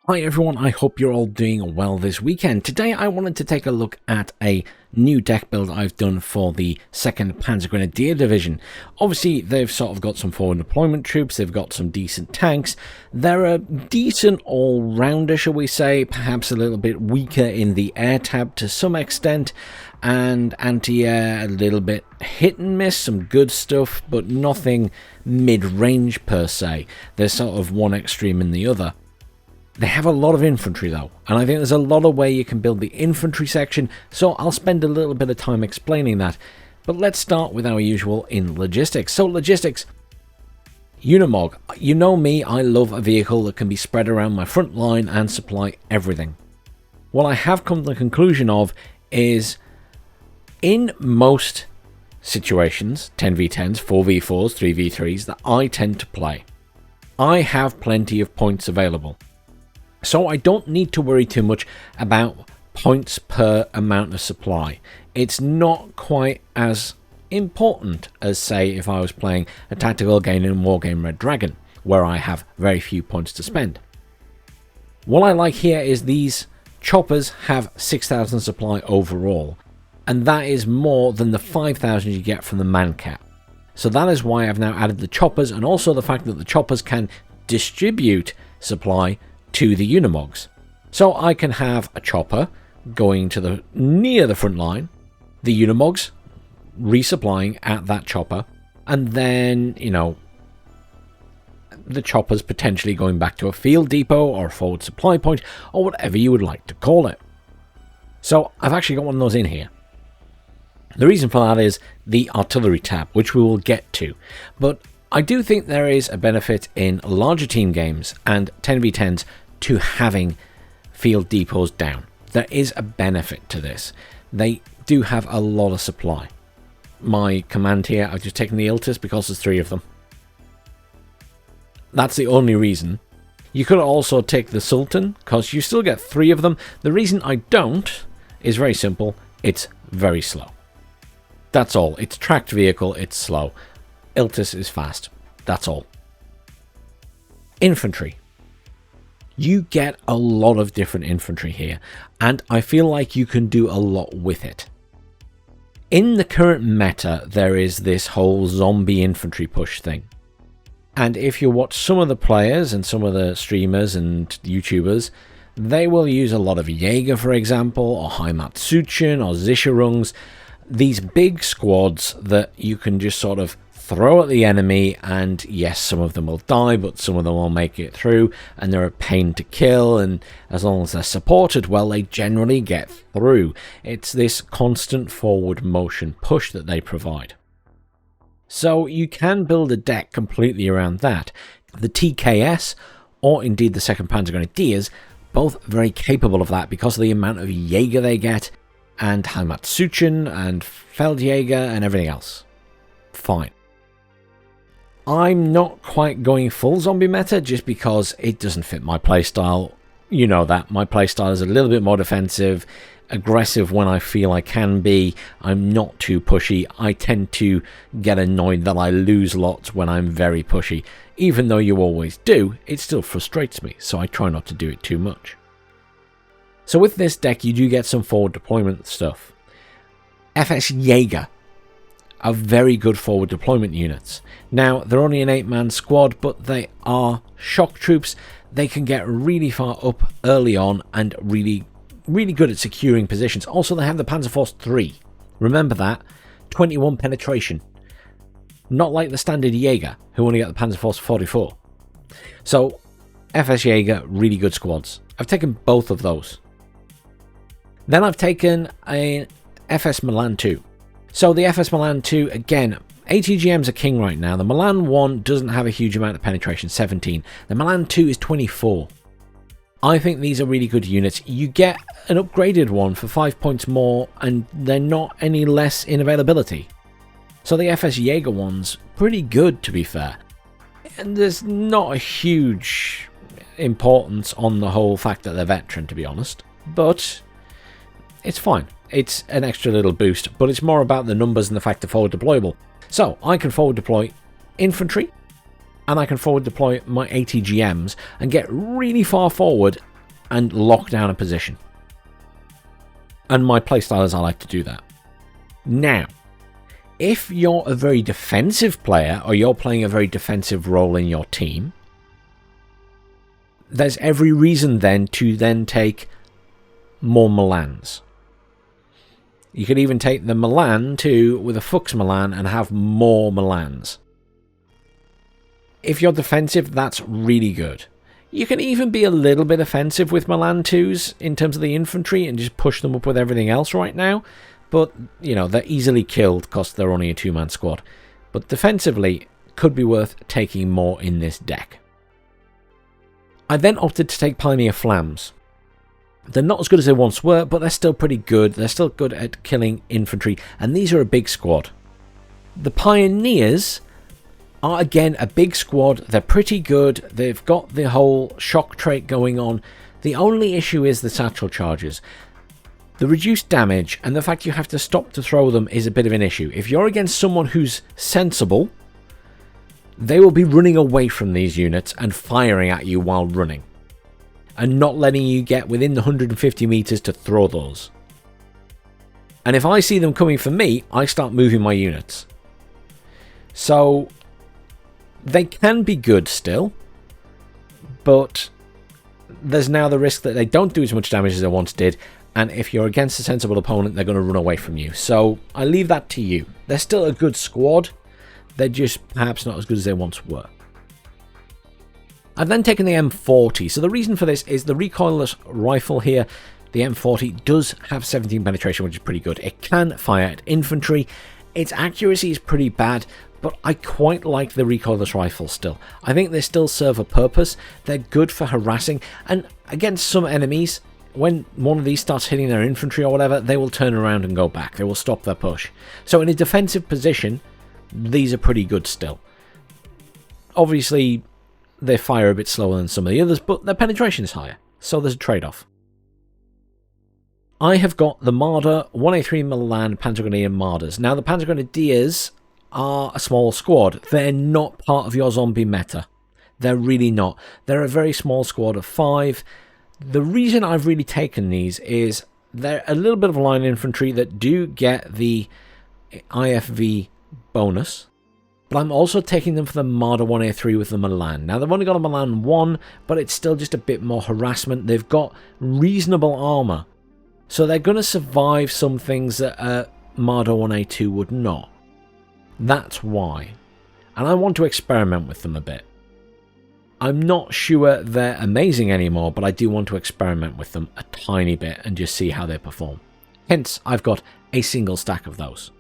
Hi everyone, I hope you're all doing well this weekend. Today I wanted to take a look at a new deck build I've done for the 2nd Panzer Grenadier Division. Obviously they've sort of got some forward deployment troops, they've got some decent tanks. They're a decent all-rounder, shall we say, perhaps a little bit weaker in the air tab to some extent, and anti-air a little bit hit and miss, some good stuff, but nothing mid-range per se. There's sort of one extreme in the other. They have a lot of infantry though, and I think there's a lot of way you can build the infantry section, so I'll spend a little bit of time explaining that. But let's start with our usual in logistics. So logistics, Unimog. You know me, I love a vehicle that can be spread around my front line and supply everything. What I have come to the conclusion of is, in most situations, 10v10s, 4v4s, 3v3s, that I tend to play, I have plenty of points available. So I don't need to worry too much about points per amount of supply. It's not quite as important as, say, if I was playing a tactical game in Wargame Red Dragon, where I have very few points to spend. What I like here is these choppers have 6,000 supply overall, and that is more than the 5,000 you get from the man cap. So that is why I've now added the choppers, and also the fact that the choppers can distribute supply to the Unimogs. So I can have a chopper going to the near the front line, the Unimogs resupplying at that chopper, and then, you know, the choppers potentially going back to a field depot or a forward supply point or whatever you would like to call it. So I've actually got one of those in here. The reason for that is the artillery tab, which we will get to, but I do think there is a benefit in larger team games and 10v10s to having field depots down. There is a benefit to this. They do have a lot of supply. My command here, I've just taken the Iltis because there's 3 of them. That's the only reason. You could also take the Sultan because you still get 3 of them. The reason I don't is very simple. It's very slow. That's all. It's a tracked vehicle. It's slow. Iltis is fast. That's all. Infantry. You get a lot of different infantry here, and I feel like you can do a lot with it. In the current meta, there is this whole zombie infantry push thing. And if you watch some of the players and some of the streamers and YouTubers, they will use a lot of Jaeger, for example, or Heimatsuchen or Sicherungs. These big squads that you can just sort of throw at the enemy, and yes, some of them will die, but some of them will make it through, and they're a pain to kill, and as long as they're supported well, they generally get through. It's this constant forward motion push that they provide. So you can build a deck completely around that. The TKS, or indeed the 2nd Panzer Grenadiers, both very capable of that because of the amount of Jaeger they get, and Heimatsuchen, and Feldjäger, and everything else. Fine. I'm not quite going full zombie meta just because it doesn't fit my playstyle. You know that. My playstyle is a little bit more defensive, aggressive when I feel I can be. I'm not too pushy. I tend to get annoyed that I lose lots when I'm very pushy. Even though you always do, it still frustrates me, so I try not to do it too much. So with this deck, you do get some forward deployment stuff. FS Jaeger are very good forward deployment units. Now, they're only an 8-man squad, but they are shock troops. They can get really far up early on and really good at securing positions. Also, they have the Panzer Force 3. Remember that. 21 penetration. Not like the standard Jaeger, who only get the Panzer Force 44. So, FS Jaeger, really good squads. I've taken both of those. Then I've taken an FS Milan 2. So the FS Milan 2, again, ATGMs are king right now. The Milan 1 doesn't have a huge amount of penetration, 17. The Milan 2 is 24. I think these are really good units. You get an upgraded one for 5 points more, and they're not any less in availability. So the FS Jaeger one's pretty good, to be fair. And there's not a huge importance on the whole fact that they're veteran, to be honest. But it's fine. It's an extra little boost, but it's more about the numbers and the fact they're forward deployable. So I can forward deploy infantry, and I can forward deploy my ATGMs and get really far forward and lock down a position. And my playstyle is I like to do that. Now, if you're a very defensive player, or you're playing a very defensive role in your team, there's every reason then to then take more Milans. You could even take the Milan too with a Fuchs Milan and have more Milans. If you're defensive, that's really good. You can even be a little bit offensive with Milan 2s in terms of the infantry and just push them up with everything else right now. But, you know, they're easily killed because they're only a 2-man squad. But defensively, could be worth taking more in this deck. I then opted to take Pioneer Flams. They're not as good as they once were, but they're still pretty good. They're still good at killing infantry, and these are a big squad. The Pioneers are, again, a big squad. They're pretty good. They've got the whole shock trait going on. The only issue is the satchel charges. The reduced damage and the fact you have to stop to throw them is a bit of an issue. If you're against someone who's sensible, they will be running away from these units and firing at you while running, and not letting you get within the 150 meters to throw those. And if I see them coming for me, I start moving my units. So they can be good still, but there's now the risk that they don't do as much damage as they once did, and if you're against a sensible opponent, they're going to run away from you. So I leave that to you. They're still a good squad. They're just perhaps not as good as they once were. I've then taken the M40. So the reason for this is the recoilless rifle here, the M40, does have 17 penetration, which is pretty good. It can fire at infantry. Its accuracy is pretty bad, but I quite like the recoilless rifle still. I think they still serve a purpose. They're good for harassing, and against some enemies, when one of these starts hitting their infantry or whatever, they will turn around and go back. They will stop their push. So in a defensive position, these are pretty good still. Obviously, they fire a bit slower than some of the others, but their penetration is higher, so there's a trade-off. I have got the Marder 1A3 Milan Panzer Grenadier Marders. Now, the Panzer Grenadiers are a small squad. They're not part of your zombie meta. They're really not. They're a very small squad of 5. The reason I've really taken these is they're a little bit of line infantry that do get the IFV bonus, but I'm also taking them for the Marder 1A3 with the Milan. Now, they've only got a Milan 1, but it's still just a bit more harassment. They've got reasonable armour, so they're going to survive some things that a Marder 1A2 would not. That's why. And I want to experiment with them a bit. I'm not sure they're amazing anymore, but I do want to experiment with them a tiny bit and just see how they perform. Hence, I've got a single stack of those.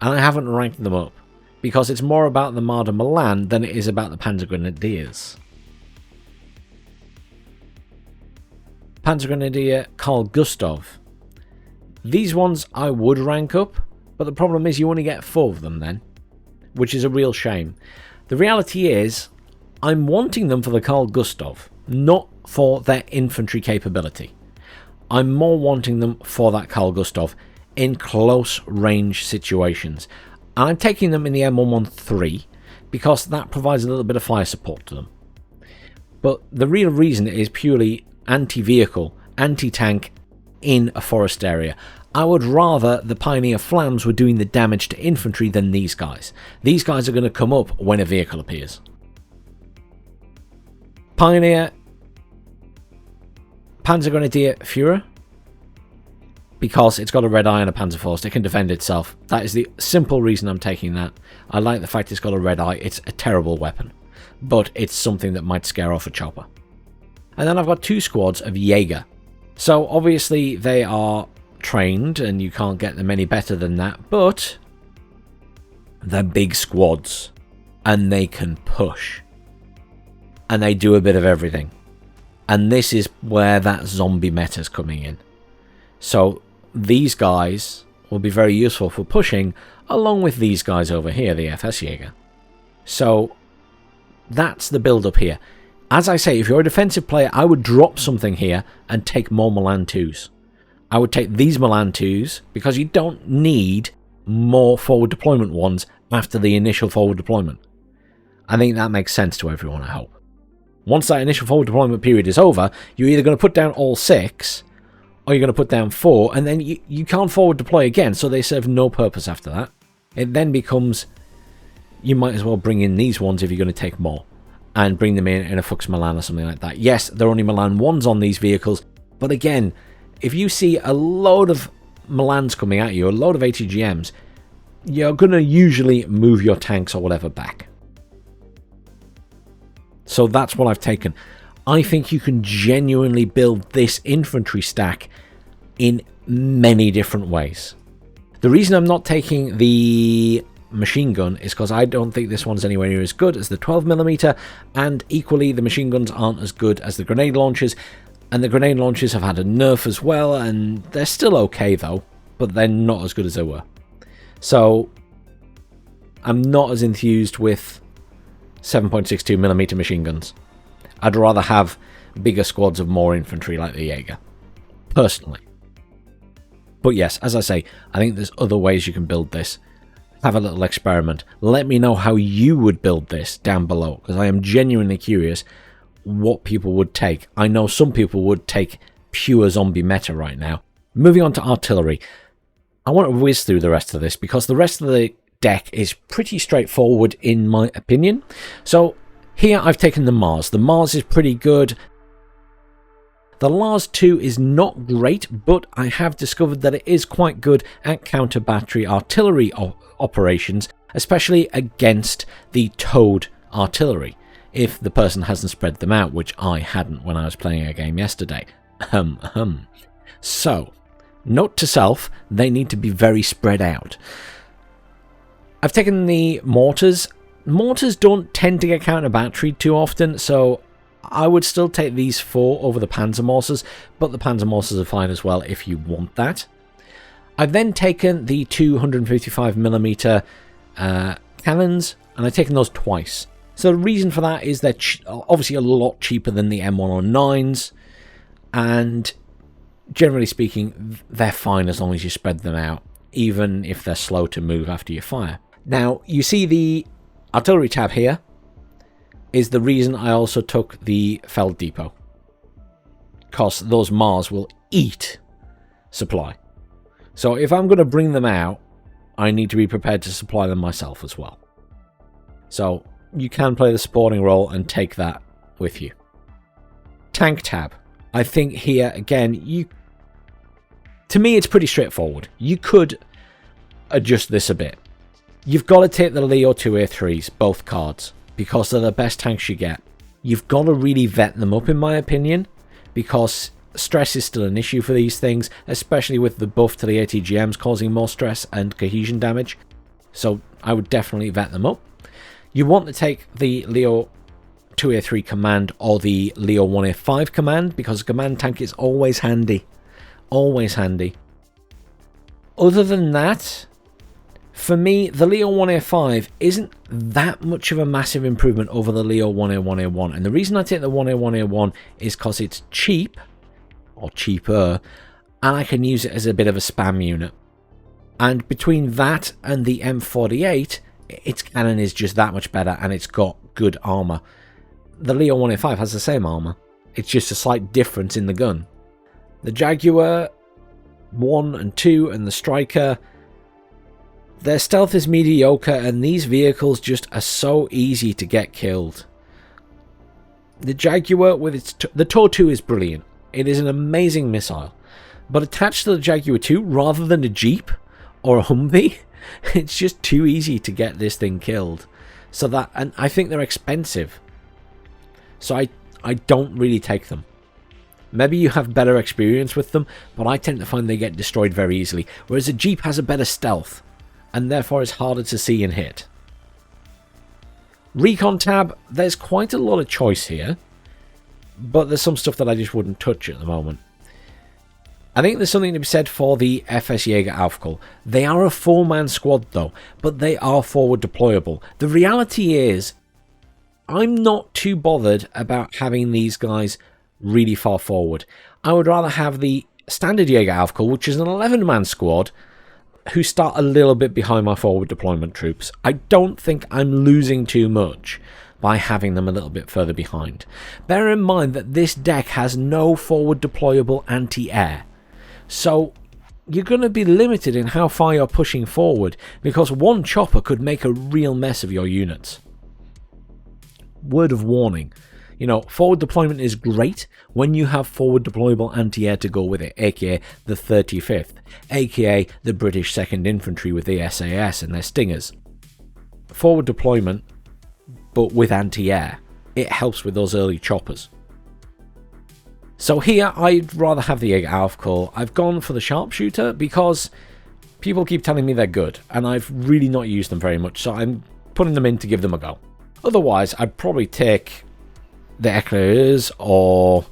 And I haven't ranked them up, because it's more about the Marder Milan than it is about the Panzer Grenadiers. Panzer Grenadier Carl Gustav. These ones I would rank up, but the problem is you only get 4 of them then, which is a real shame. The reality is, I'm wanting them for the Carl Gustav, not for their infantry capability. I'm more wanting them for that Carl Gustav in close range situations. And I'm taking them in the M113 because that provides a little bit of fire support to them. But the real reason is purely anti-vehicle, anti-tank in a forest area. I would rather the Pioneer Flams were doing the damage to infantry than these guys. These guys are going to come up when a vehicle appears. Pioneer Panzer Grenadier Führer, because it's got a red eye and a Panzerfaust. It can defend itself. That is the simple reason I'm taking that. I like the fact it's got a red eye. It's a terrible weapon, but it's something that might scare off a chopper. And then I've got 2 squads of Jaeger. So obviously they are trained and you can't get them any better than that, but they're big squads and they can push. And they do a bit of everything. And this is where that zombie meta is coming in. So these guys will be very useful for pushing, along with these guys over here, the FS Jaeger. So that's the build up here. As I say, if you're a defensive player, I would drop something here and take more Milan 2s. I would take these Milan 2s because you don't need more forward deployment ones after the initial forward deployment. I think that makes sense to everyone, I hope. Once that initial forward deployment period is over, you're either going to put down all 6, or you're going to put down 4, and then you can't forward deploy again, so they serve no purpose after that. It then becomes, you might as well bring in these ones if you're going to take more, and bring them in a Fuchs Milan or something like that. Yes, there are only Milan 1s on these vehicles, but again, if you see a load of Milans coming at you, a load of ATGMs, you're going to usually move your tanks or whatever back. So that's what I've taken. I think you can genuinely build this infantry stack in many different ways. The reason I'm not taking the machine gun is because I don't think this one's anywhere near as good as the 12mm, and equally the machine guns aren't as good as the grenade launchers, and the grenade launchers have had a nerf as well, and they're still okay though, but they're not as good as they were. So I'm not as enthused with 7.62mm machine guns. I'd rather have bigger squads of more infantry like the Jaeger, personally. But yes, as I say, I think there's other ways you can build this. Have a little experiment. Let me know how you would build this down below, because I am genuinely curious what people would take. I know some people would take pure zombie meta right now. Moving on to artillery. I want to whiz through the rest of this, because the rest of the deck is pretty straightforward in my opinion. So here I've taken the Mars. The Mars is pretty good. The Lars 2 is not great, but I have discovered that it is quite good at counter-battery artillery operations, especially against the towed artillery, if the person hasn't spread them out, which I hadn't when I was playing a game yesterday. So, note to self, they need to be very spread out. I've taken the mortars. Mortars don't tend to get counter-batteried too often, so I would still take these 4 over the Panzer Mortars, but the Panzer Mortars are fine as well if you want that. I've then taken the 255mm cannons, and I've taken those twice. So the reason for that is they're obviously a lot cheaper than the M109s, and generally speaking, they're fine as long as you spread them out, even if they're slow to move after you fire. Now, you see the artillery tab here is the reason I also took the Feld Depot, because those Mars will eat supply. So if I'm going to bring them out, I need to be prepared to supply them myself as well. So you can play the supporting role and take that with you. Tank tab. I think here, again, to me it's pretty straightforward. You could adjust this a bit. You've got to take the Leo 2A3s, both cards, because they're the best tanks you get. You've got to really vet them up, in my opinion, because stress is still an issue for these things, especially with the buff to the ATGMs causing more stress and cohesion damage. So I would definitely vet them up. You want to take the Leo 2A3 command or the Leo 1A5 command, because a command tank is always handy. Always handy. Other than that, for me, the Leo 1A5 isn't that much of a massive improvement over the Leo 1A1A1. And the reason I take the 1A1A1 is because it's cheap, or cheaper, and I can use it as a bit of a spam unit. And between that and the M48, its cannon is just that much better, and it's got good armor. The Leo 1A5 has the same armor. It's just a slight difference in the gun. The Jaguar 1 and 2 and the Striker, their stealth is mediocre, and these vehicles just are so easy to get killed. The Jaguar with its the Tor 2 is brilliant. It is an amazing missile, but attached to the Jaguar 2 rather than a Jeep or a Humvee, it's just too easy to get this thing killed. So that, and I think they're expensive, so I don't really take them. Maybe you have better experience with them, but I tend to find they get destroyed very easily, whereas a Jeep has a better stealth, and therefore it's harder to see and hit. Recon tab, there's quite a lot of choice here, but there's some stuff that I just wouldn't touch at the moment. I think there's something to be said for the FS Jaeger Aufkul. They are a 4-man squad though, but they are forward deployable. The reality is, I'm not too bothered about having these guys really far forward. I would rather have the standard Jaeger Aufkul, which is an 11-man squad, who start a little bit behind my forward deployment troops. I don't think I'm losing too much by having them a little bit further behind. Bear in mind that this deck has no forward deployable anti-air, so you're going to be limited in how far you're pushing forward, because one chopper could make a real mess of your units. Word of warning, you know, forward deployment is great when you have forward deployable anti-air to go with it, aka the 35th, aka the British 2nd Infantry with the SAS and their Stingers. Forward deployment, but with anti-air, it helps with those early choppers. So here, I'd rather have the Aufkall. I've gone for the Sharpshooter because people keep telling me they're good, and I've really not used them very much, so I'm putting them in to give them a go. Otherwise, I'd probably take the Eclairs, or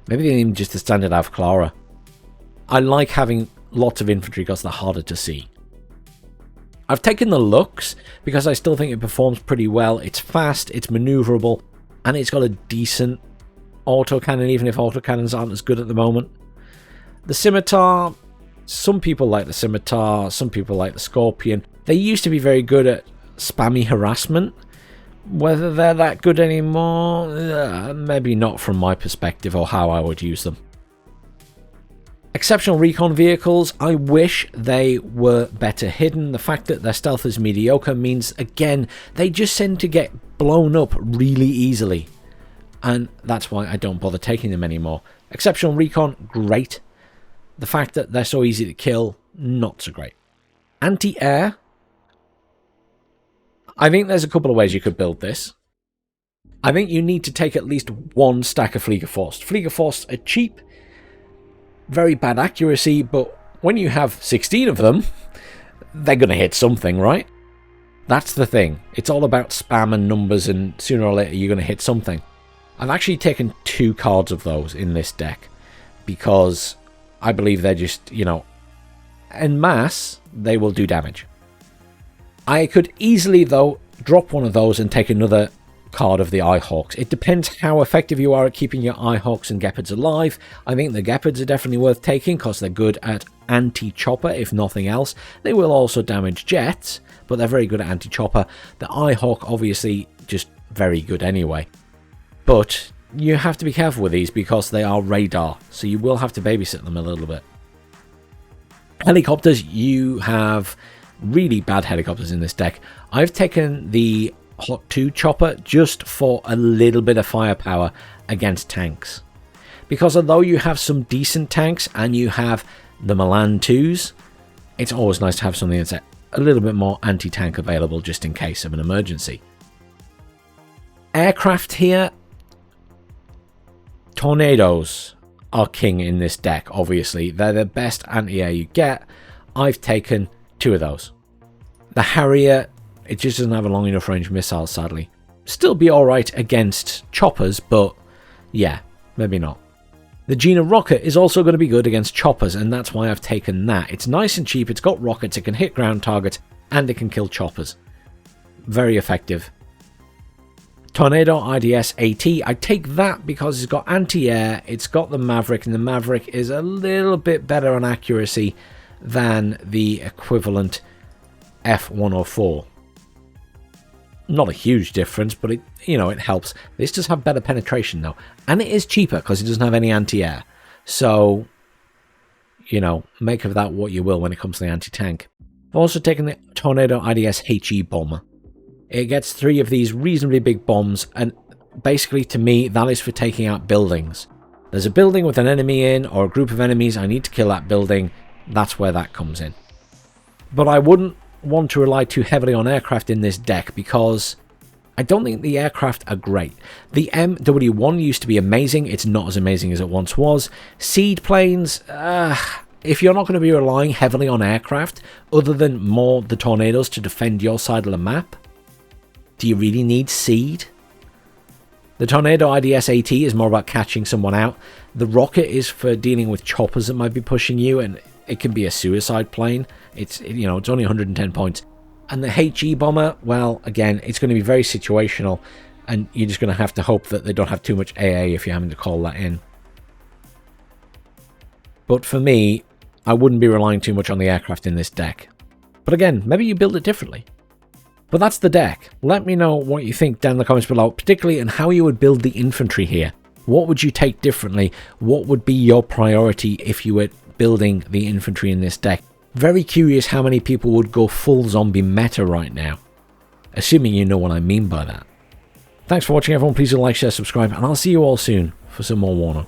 maybe even just the standard Aufklärer. I like having lots of infantry because they're harder to see. I've taken the Lux because I still think it performs pretty well. It's fast, it's maneuverable, and it's got a decent autocannon, even if autocannons aren't as good at the moment. The Scimitar, some people like the Scimitar, some people like the Scorpion. They used to be very good at spammy harassment. Whether they're that good anymore, maybe not from my perspective or how I would use them. Exceptional recon vehicles, I wish they were better hidden. The fact that their stealth is mediocre means, again, they just tend to get blown up really easily. And that's why I don't bother taking them anymore. Exceptional recon, great. The fact that they're so easy to kill, not so great. Anti-air, I think there's a couple of ways you could build this. I think you need to take at least one stack of Fliegerforst. Fliegerforst are cheap, very bad accuracy, but when you have 16 of them, they're going to hit something, right? That's the thing. It's all about spam and numbers, and sooner or later you're going to hit something. I've actually taken 2 cards of those in this deck because I believe they're just, you know, en masse, they will do damage. I could easily, though, drop one of those and take another card of the Eyehawks. It depends how effective you are at keeping your Eyehawks and Gepards alive. I think the Gepards are definitely worth taking because they're good at anti-chopper, if nothing else. They will also damage jets, but they're very good at anti-chopper. The Eyehawk, obviously, just very good anyway. But you have to be careful with these because they are radar, so you will have to babysit them a little bit. Helicopters, you have really bad helicopters in this deck. I've taken the Hot 2 chopper just for a little bit of firepower against tanks. Because although you have some decent tanks and you have the Milan 2s, it's always nice to have something that's a little bit more anti-tank available just in case of an emergency. Aircraft here, Tornadoes are king in this deck, obviously. They're the best anti-air you get. I've taken 2 of those. The Harrier, it just doesn't have a long enough range missile, sadly. Still be alright against choppers, but yeah, maybe not. The Gina Rocket is also going to be good against choppers, and that's why I've taken that. It's nice and cheap, it's got rockets, it can hit ground targets, and it can kill choppers. Very effective. Tornado IDS AT, I take that because it's got anti-air, it's got the Maverick, and the Maverick is a little bit better on accuracy than the equivalent F-104. Not a huge difference, but it helps. This does have better penetration though, and it is cheaper because it doesn't have any anti-air. So, make of that what you will when it comes to the anti-tank. I've also taken the Tornado IDS HE bomber. It gets 3 of these reasonably big bombs, and basically to me that is for taking out buildings. There's a building with an enemy in, or a group of enemies, I need to kill that building. That's where that comes in. But I wouldn't want to rely too heavily on aircraft in this deck because I don't think the aircraft are great. The MW1 used to be amazing. It's not as amazing as it once was. Seed planes, if you're not going to be relying heavily on aircraft other than more the Tornadoes to defend your side of the map, do you really need Seed? The Tornado IDS AT is more about catching someone out. The Rocket is for dealing with choppers that might be pushing you, and it can be a suicide plane. It's only 110 points. And the HE bomber, well, again, it's going to be very situational, and you're just going to have to hope that they don't have too much AA if you're having to call that in. But for me, I wouldn't be relying too much on the aircraft in this deck. But again, maybe you build it differently. But that's the deck. Let me know what you think down in the comments below, particularly on how you would build the infantry here. What would you take differently? What would be your priority if you were building the infantry in this deck? Very curious how many people would go full zombie meta right now, assuming you know what I mean by that. Thanks for watching, everyone. Please do like, share, subscribe, and I'll see you all soon for some more Warner.